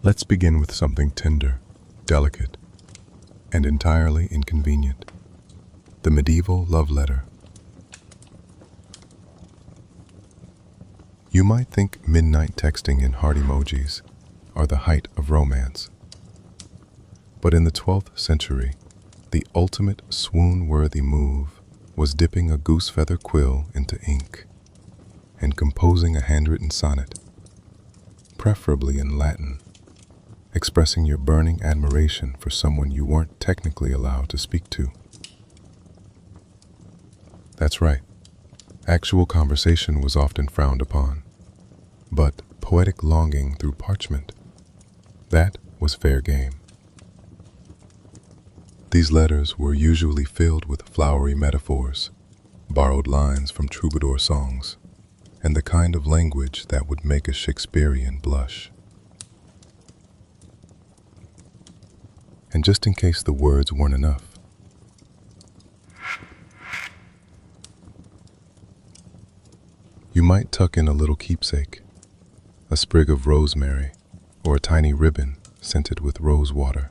Let's begin with something tender, delicate, and entirely inconvenient. The medieval love letter. You might think midnight texting and heart emojis are the height of romance. But in the 12th century, the ultimate swoon-worthy move was dipping a goose feather quill into ink and composing a handwritten sonnet, preferably in Latin, expressing your burning admiration for someone you weren't technically allowed to speak to. That's right, actual conversation was often frowned upon, but poetic longing through parchment, that was fair game. These letters were usually filled with flowery metaphors, borrowed lines from troubadour songs, and the kind of language that would make a Shakespearean blush. And just in case the words weren't enough, you might tuck in a little keepsake, a sprig of rosemary, or a tiny ribbon scented with rose water.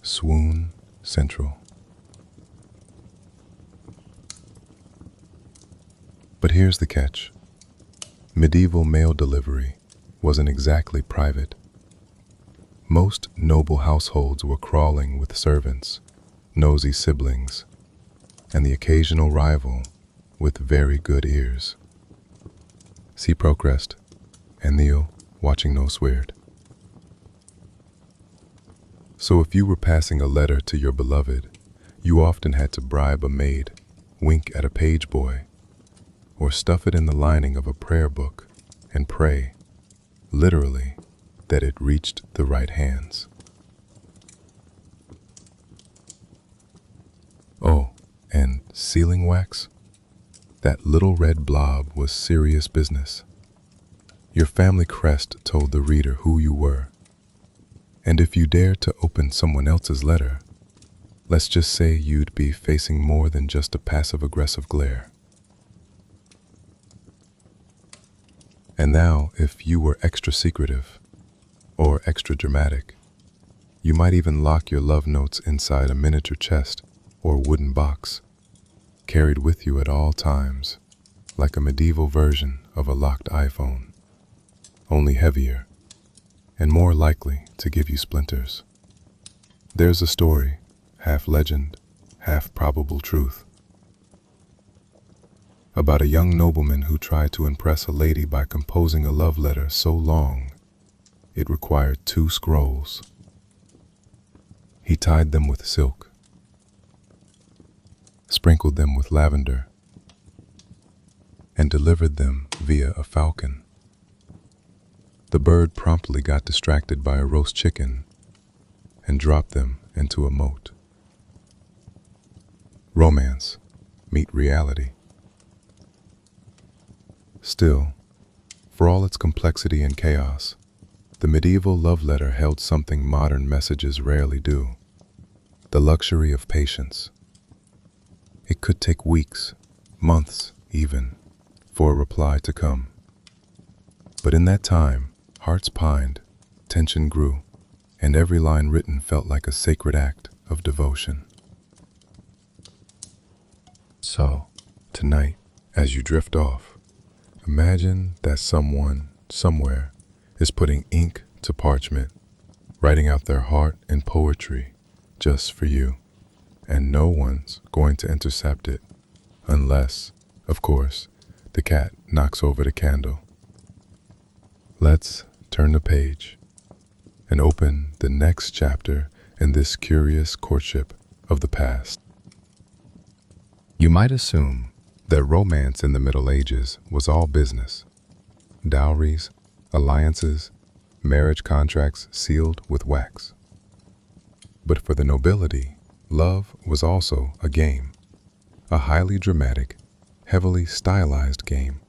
Swoon Central. But here's the catch. Medieval mail delivery wasn't exactly private. Most noble households were crawling with servants, nosy siblings, and the occasional rival with very good ears. See Procrest and Neil watching no sweared. So if you were passing a letter to your beloved, you often had to bribe a maid, wink at a page boy, or stuff it in the lining of a prayer book and pray, literally, that it reached the right hands. Oh, and sealing wax? That little red blob was serious business. Your family crest told the reader who you were. And if you dared to open someone else's letter, let's just say you'd be facing more than just a passive-aggressive glare. And now, if you were extra secretive or extra dramatic, you might even lock your love notes inside a miniature chest or wooden box, carried with you at all times, like a medieval version of a locked iPhone, only heavier and more likely to give you splinters. There's a story, half legend, half probable truth, about a young nobleman who tried to impress a lady by composing a love letter so long it required 2 scrolls. He tied them with silk, sprinkled them with lavender, and delivered them via a falcon. The bird promptly got distracted by a roast chicken and dropped them into a moat. Romance meet reality. Still, for all its complexity and chaos, the medieval love letter held something modern messages rarely do: the luxury of patience. It could take weeks, months even, for a reply to come. But in that time, hearts pined, tension grew, and every line written felt like a sacred act of devotion. So, tonight, as you drift off, imagine that someone, somewhere, is putting ink to parchment, writing out their heart in poetry just for you, and no one's going to intercept it, unless, of course, the cat knocks over the candle. Let's turn the page and open the next chapter in this curious courtship of the past. You might assume that romance in the Middle Ages was all business. Dowries, alliances, marriage contracts sealed with wax. But for the nobility, love was also a game, a highly dramatic, heavily stylized game,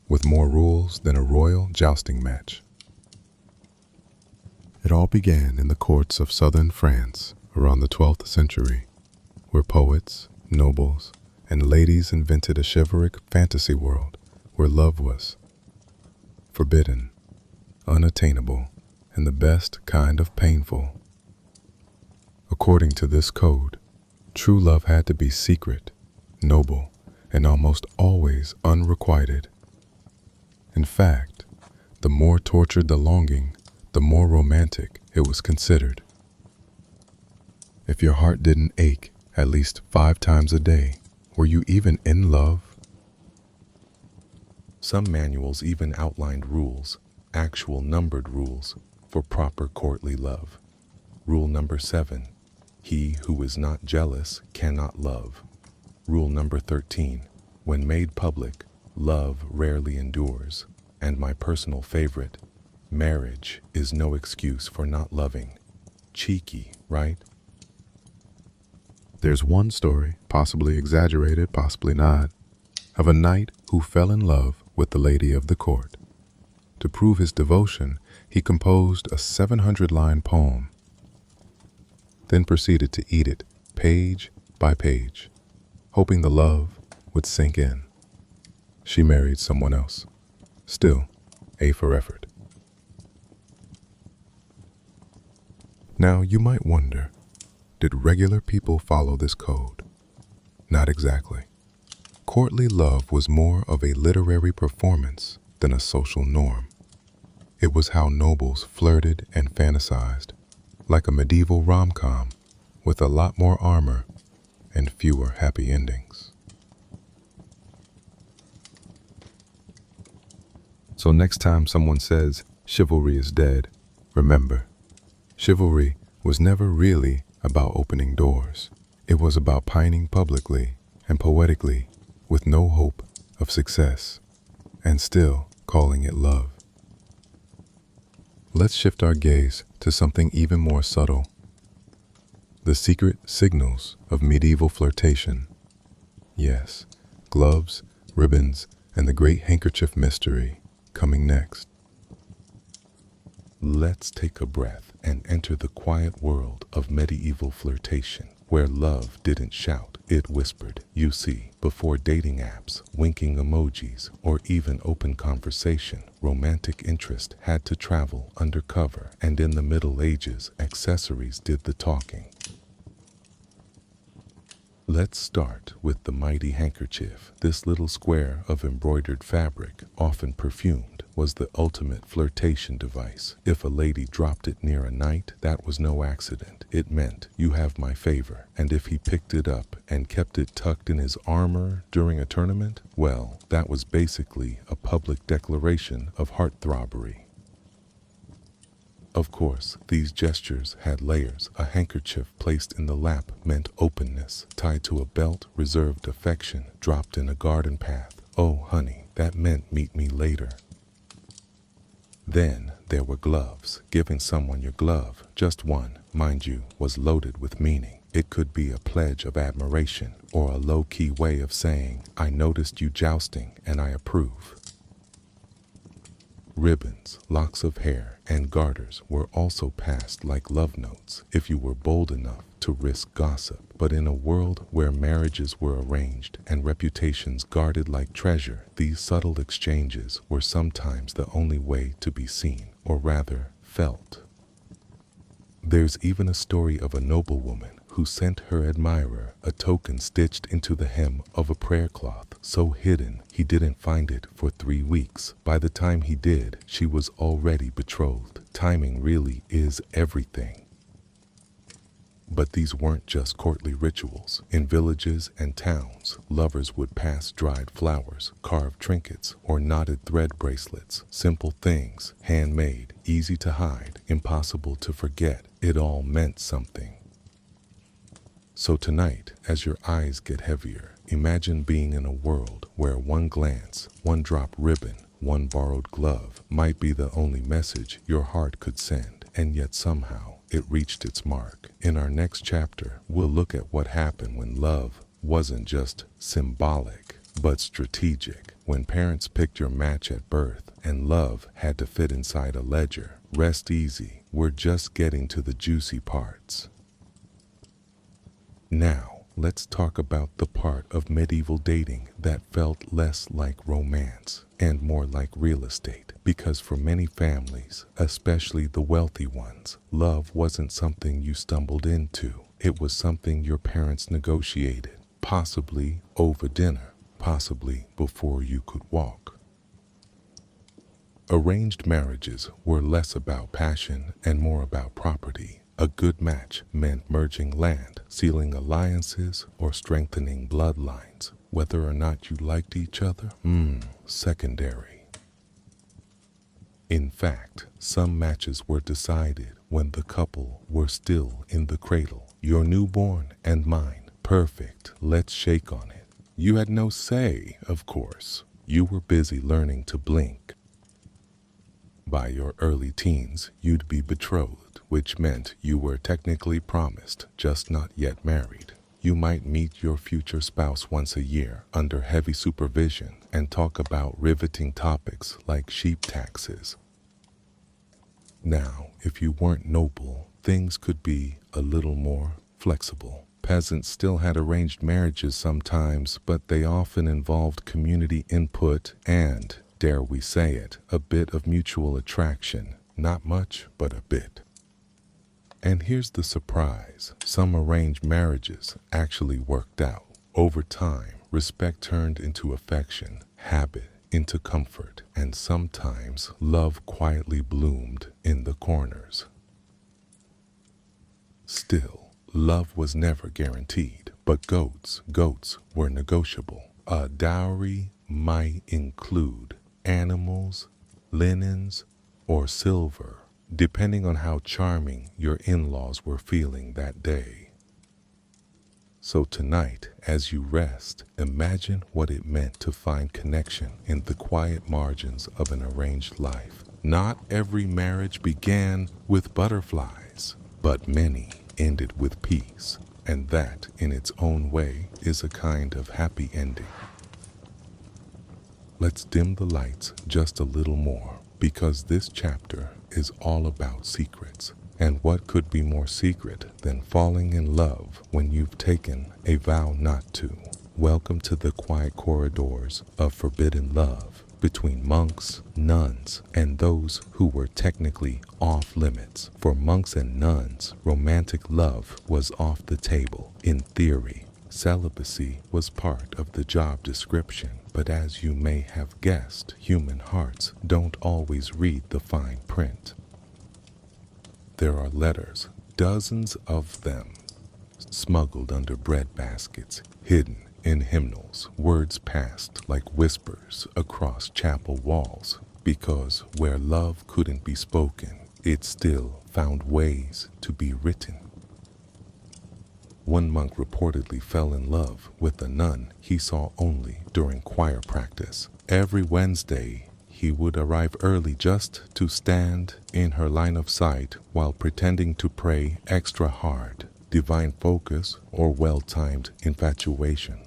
with more rules than a royal jousting match. It all began in the courts of southern France around the 12th century, where poets, nobles, and ladies invented a chivalric fantasy world where love was forbidden, unattainable, and the best kind of painful. According to this code, true love had to be secret, noble, and almost always unrequited. In fact, the more tortured the longing, the more romantic it was considered. If your heart didn't ache at least 5 times a day, were you even in love? Some manuals even outlined rules, actual numbered rules, for proper courtly love. Rule number 7, he who is not jealous cannot love. Rule number 13, when made public, love rarely endures. And my personal favorite, marriage is no excuse for not loving. Cheeky, right? There's one story, possibly exaggerated, possibly not, of a knight who fell in love with the lady of the court. To prove his devotion, he composed a 700-line poem, then proceeded to eat it page by page, hoping the love would sink in. She married someone else. Still, A for effort. Now, you might wonder, did regular people follow this code? Not exactly. Courtly love was more of a literary performance than a social norm. It was how nobles flirted and fantasized, like a medieval rom-com with a lot more armor and fewer happy endings. So next time someone says chivalry is dead, remember, chivalry was never really about opening doors. It was about pining publicly and poetically with no hope of success, and still calling it love. Let's shift our gaze to something even more subtle. The secret signals of medieval flirtation. Yes, gloves, ribbons, and the great handkerchief mystery coming next. Let's take a breath and enter the quiet world of medieval flirtation, where love didn't shout, it whispered. You see, before dating apps, winking emojis, or even open conversation, romantic interest had to travel undercover, and in the Middle Ages, accessories did the talking. Let's start with the mighty handkerchief. This little square of embroidered fabric, often perfumed, was the ultimate flirtation device. If a lady dropped it near a knight, that was no accident. It meant, you have my favor. And if he picked it up and kept it tucked in his armor during a tournament, well, that was basically a public declaration of heartthrobbery. Of course, these gestures had layers. A handkerchief placed in the lap meant openness, tied to a belt reserved affection, dropped in a garden path. Oh, honey, that meant meet me later. Then there were gloves. Giving someone your glove, just one, mind you, was loaded with meaning. It could be a pledge of admiration or a low-key way of saying, I noticed you jousting and I approve. Ribbons, locks of hair, and garters were also passed like love notes if you were bold enough to risk gossip. But in a world where marriages were arranged and reputations guarded like treasure, these subtle exchanges were sometimes the only way to be seen, or rather, felt. There's even a story of a noblewoman who sent her admirer a token stitched into the hem of a prayer cloth, so hidden he didn't find it for 3 weeks. By the time he did, she was already betrothed. Timing really is everything. But these weren't just courtly rituals. In villages and towns, lovers would pass dried flowers, carved trinkets, or knotted thread bracelets. Simple things, handmade, easy to hide, impossible to forget. It all meant something. So tonight, as your eyes get heavier, imagine being in a world where one glance, one drop ribbon, one borrowed glove might be the only message your heart could send, and yet somehow it reached its mark. In our next chapter, we'll look at what happened when love wasn't just symbolic, but strategic. When parents picked your match at birth and love had to fit inside a ledger. Rest easy, we're just getting to the juicy parts. Now, let's talk about the part of medieval dating that felt less like romance and more like real estate. because for many families, especially the wealthy ones, love wasn't something you stumbled into. It was something your parents negotiated, possibly over dinner, possibly before you could walk. Arranged marriages were less about passion and more about property. A good match meant merging land, sealing alliances, or strengthening bloodlines. Whether or not you liked each other, secondary. In fact, some matches were decided when the couple were still in the cradle. Your newborn and mine, perfect, let's shake on it. You had no say, of course. You were busy learning to blink. By your early teens, you'd be betrothed, which meant you were technically promised, just not yet married. You might meet your future spouse once a year under heavy supervision and talk about riveting topics like sheep taxes. Now, if you weren't noble, things could be a little more flexible. Peasants still had arranged marriages sometimes, but they often involved community input and, dare we say it, a bit of mutual attraction. Not much, but a bit. And here's the surprise. Some arranged marriages actually worked out. Over time, respect turned into affection, habit into comfort, and sometimes love quietly bloomed in the corners. Still, love was never guaranteed, but goats were negotiable. A dowry might include animals, linens, or silver, depending on how charming your in-laws were feeling that day. So tonight, as you rest, imagine what it meant to find connection in the quiet margins of an arranged life. Not every marriage began with butterflies, but many ended with peace, and that, in its own way, is a kind of happy ending. Let's dim the lights just a little more, because this chapter is all about secrets. And what could be more secret than falling in love when you've taken a vow not to? Welcome to the quiet corridors of forbidden love between monks, nuns, and those who were technically off limits. For monks and nuns, romantic love was off the table. In theory, celibacy was part of the job description. But as you may have guessed, human hearts don't always read the fine print. There are letters, dozens of them, smuggled under bread baskets, hidden in hymnals, words passed like whispers across chapel walls, because where love couldn't be spoken, it still found ways to be written. One monk reportedly fell in love with a nun he saw only during choir practice. Every Wednesday, he would arrive early just to stand in her line of sight while pretending to pray extra hard, divine focus or well-timed infatuation.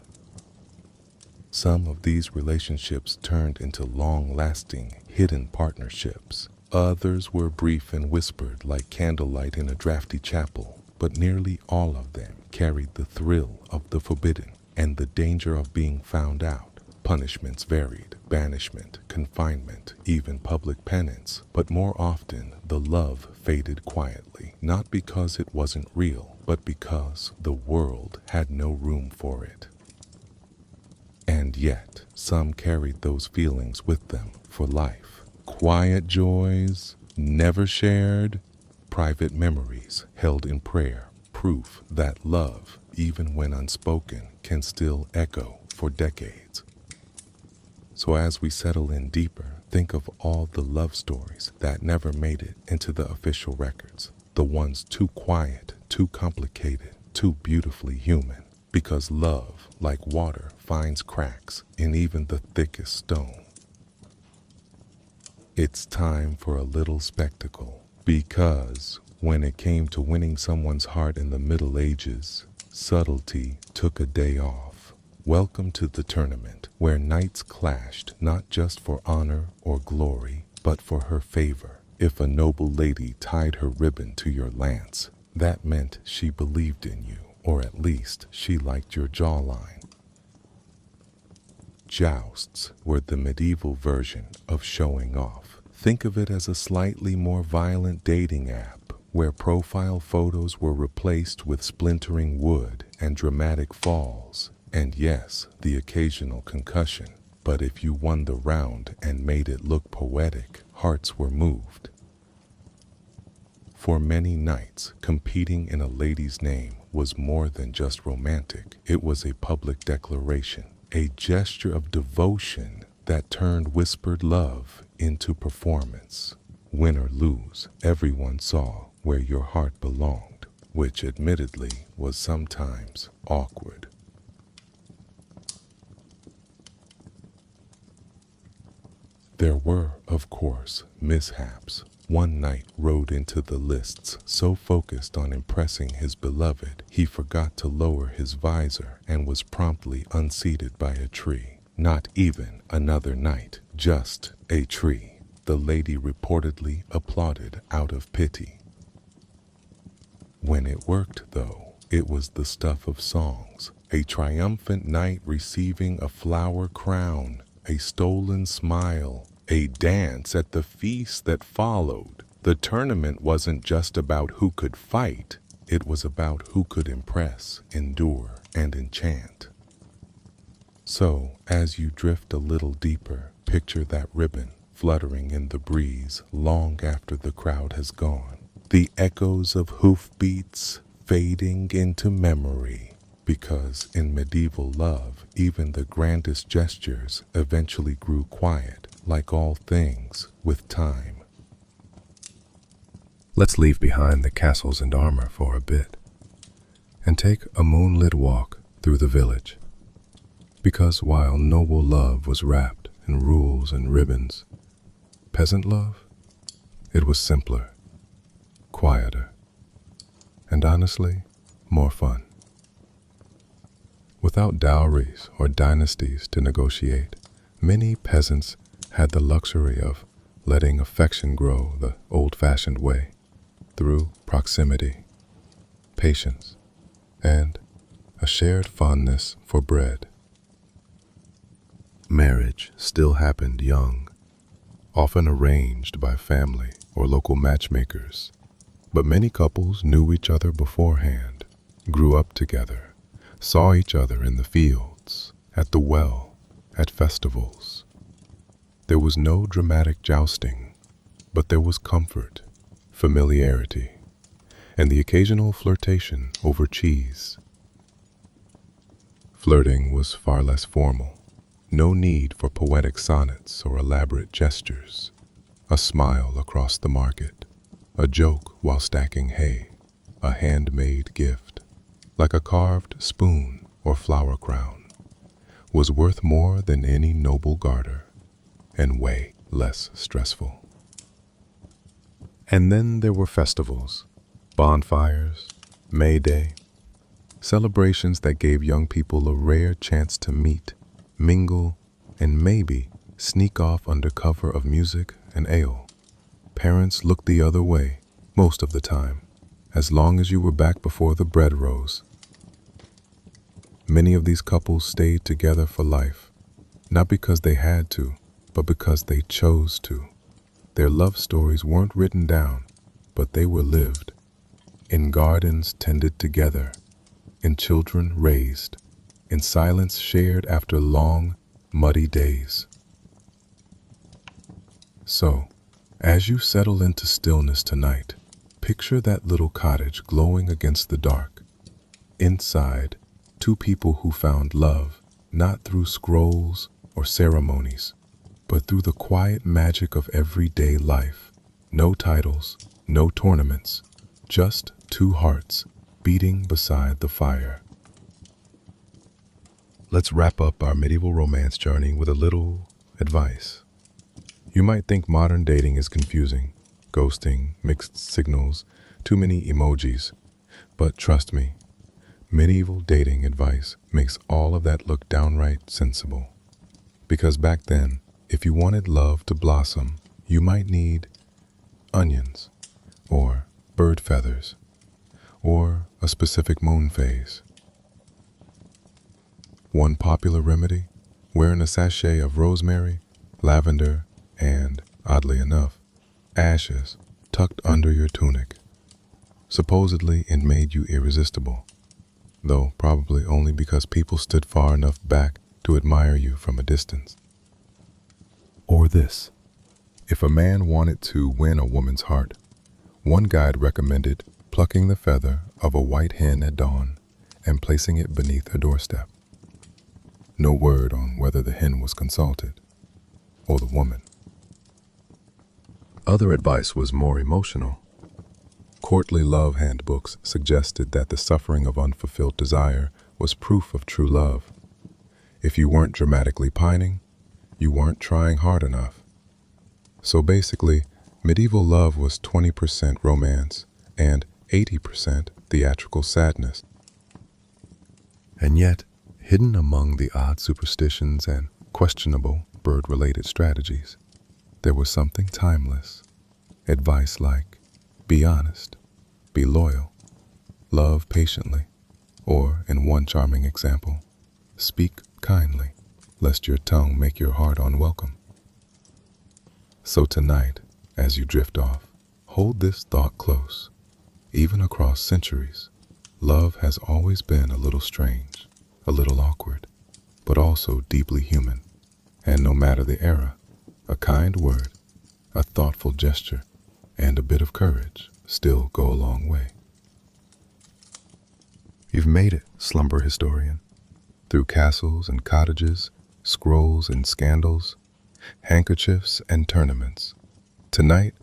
Some of these relationships turned into long-lasting, hidden partnerships. Others were brief and whispered like candlelight in a drafty chapel, but nearly all of them carried the thrill of the forbidden and the danger of being found out. Punishments varied, banishment, confinement, even public penance, but more often the love faded quietly, not because it wasn't real, but because the world had no room for it. And yet, some carried those feelings with them for life. Quiet joys, never shared, private memories held in prayer, proof that love, even when unspoken, can still echo for decades. So as we settle in deeper, think of all the love stories that never made it into the official records. The ones too quiet, too complicated, too beautifully human. Because love, like water, finds cracks in even the thickest stone. It's time for a little spectacle. Because when it came to winning someone's heart in the Middle Ages, subtlety took a day off. Welcome to the tournament, where knights clashed not just for honor or glory, but for her favor. If a noble lady tied her ribbon to your lance, that meant she believed in you, or at least she liked your jawline. Jousts were the medieval version of showing off. Think of it as a slightly more violent dating app where profile photos were replaced with splintering wood and dramatic falls, and yes, the occasional concussion. But if you won the round and made it look poetic, hearts were moved. For many nights, competing in a lady's name was more than just romantic. It was a public declaration, a gesture of devotion that turned whispered love into performance. Win or lose, everyone saw where your heart belonged, which admittedly was sometimes awkward. There were, of course, mishaps. One night rode into the lists so focused on impressing his beloved, he forgot to lower his visor and was promptly unseated by a tree. Not even another night, just a tree. The lady reportedly applauded out of pity. When it worked, though, it was the stuff of songs. A triumphant knight receiving a flower crown, a stolen smile, a dance at the feast that followed. The tournament wasn't just about who could fight, it was about who could impress, endure, and enchant. So, as you drift a little deeper, picture that ribbon fluttering in the breeze long after the crowd has gone. The echoes of hoofbeats fading into memory. Because in medieval love, even the grandest gestures eventually grew quiet, like all things, with time. Let's leave behind the castles and armor for a bit, and take a moonlit walk through the village. Because while noble love was wrapped in rules and ribbons, peasant love, it was simpler, quieter, and honestly, more fun. Without dowries or dynasties to negotiate, many peasants had the luxury of letting affection grow the old-fashioned way, through proximity, patience, and a shared fondness for bread. Marriage still happened young, often arranged by family or local matchmakers, but many couples knew each other beforehand, grew up together, saw each other in the fields, at the well, at festivals. There was no dramatic jousting, but there was comfort, familiarity, and the occasional flirtation over cheese. Flirting was far less formal. No need for poetic sonnets or elaborate gestures. A smile across the market, a joke while stacking hay, a handmade gift, like a carved spoon or flower crown, was worth more than any noble garter, and way less stressful. And then there were festivals, bonfires, May Day, celebrations that gave young people a rare chance to meet, mingle, and maybe sneak off under cover of music and ale. Parents looked the other way most of the time, as long as you were back before the bread rose. Many of these couples stayed together for life, not because they had to, but because they chose to. Their love stories weren't written down, but they were lived, in gardens tended together, in children raised, in silence shared after long, muddy days. So, as you settle into stillness tonight, picture that little cottage glowing against the dark. Inside, two people who found love, not through scrolls or ceremonies, but through the quiet magic of everyday life. No titles, no tournaments, just two hearts beating beside the fire. Let's wrap up our medieval romance journey with a little advice. You might think modern dating is confusing, ghosting, mixed signals, too many emojis, but trust me, medieval dating advice makes all of that look downright sensible. Because back then, if you wanted love to blossom, you might need onions, or bird feathers, or a specific moon phase. One popular remedy, wearing a sachet of rosemary, lavender, and oddly enough, ashes tucked under your tunic. Supposedly, it made you irresistible, though probably only because people stood far enough back to admire you from a distance. Or this: if a man wanted to win a woman's heart, one guide recommended plucking the feather of a white hen at dawn and placing it beneath her doorstep. No word on whether the hen was consulted, or the woman. Other advice was more emotional. Courtly love handbooks suggested that the suffering of unfulfilled desire was proof of true love. If you weren't dramatically pining, you weren't trying hard enough. So basically, medieval love was 20% romance and 80% theatrical sadness. And yet, hidden among the odd superstitions and questionable bird-related strategies, there was something timeless. Advice like, be honest, be loyal, love patiently, or, in one charming example, speak kindly, lest your tongue make your heart unwelcome. So tonight, as you drift off, hold this thought close. Even across centuries, love has always been a little strange, a little awkward, but also deeply human. And no matter the era, a kind word, a thoughtful gesture, and a bit of courage still go a long way. You've made it, slumber historian, through castles and cottages, scrolls and scandals, handkerchiefs and tournaments. Tonight,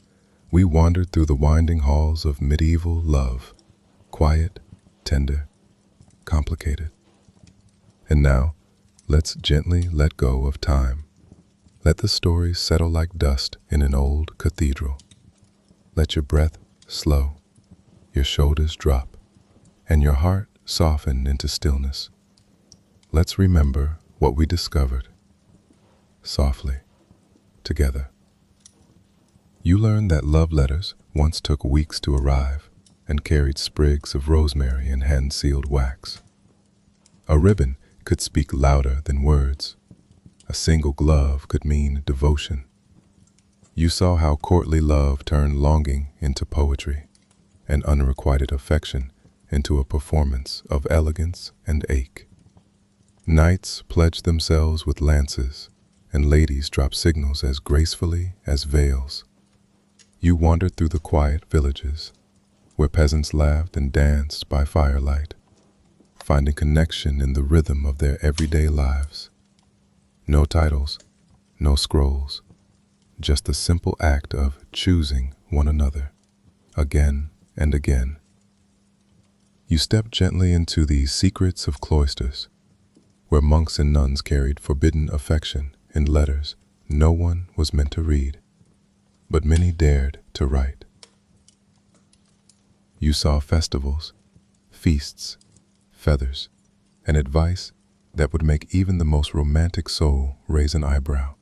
we wandered through the winding halls of medieval love, quiet, tender, complicated. And now, let's gently let go of time. Let the stories settle like dust in an old cathedral. Let your breath slow, your shoulders drop, and your heart soften into stillness. Let's remember what we discovered, softly, together. You learned that love letters once took weeks to arrive and carried sprigs of rosemary in hand-sealed wax. A ribbon could speak louder than words. A single glove could mean devotion. You saw how courtly love turned longing into poetry, and unrequited affection into a performance of elegance and ache. Knights pledged themselves with lances, and ladies dropped signals as gracefully as veils. You wandered through the quiet villages, where peasants laughed and danced by firelight, finding connection in the rhythm of their everyday lives. No titles, no scrolls, just the simple act of choosing one another, again and again. You stepped gently into the secrets of cloisters, where monks and nuns carried forbidden affection in letters no one was meant to read, but many dared to write. You saw festivals, feasts, feathers, and advice that would make even the most romantic soul raise an eyebrow.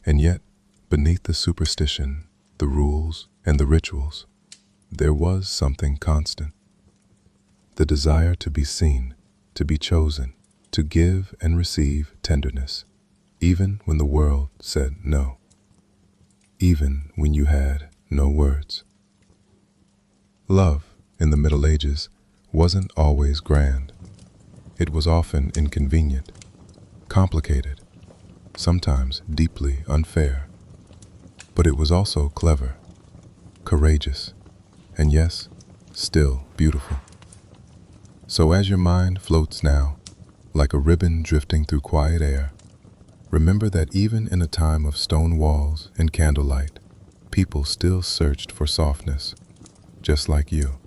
And yet, beneath the superstition, the rules, and the rituals, there was something constant. The desire to be seen, to be chosen, to give and receive tenderness, even when the world said no, even when you had no words. Love, in the Middle Ages, wasn't always grand. It was often inconvenient, complicated, sometimes deeply unfair. But it was also clever, courageous, and yes, still beautiful. So as your mind floats now, like a ribbon drifting through quiet air, remember that even in a time of stone walls and candlelight, people still searched for softness, just like you.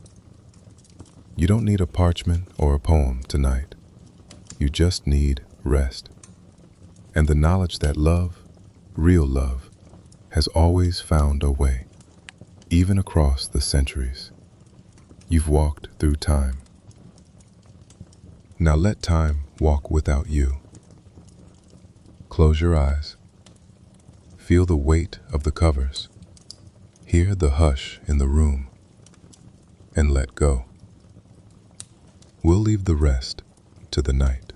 You don't need a parchment or a poem tonight. You just need rest. And the knowledge that love, real love, has always found a way, even across the centuries. You've walked through time. Now let time walk without you. Close your eyes. Feel the weight of the covers. Hear the hush in the room. And let go. We'll leave the rest to the night.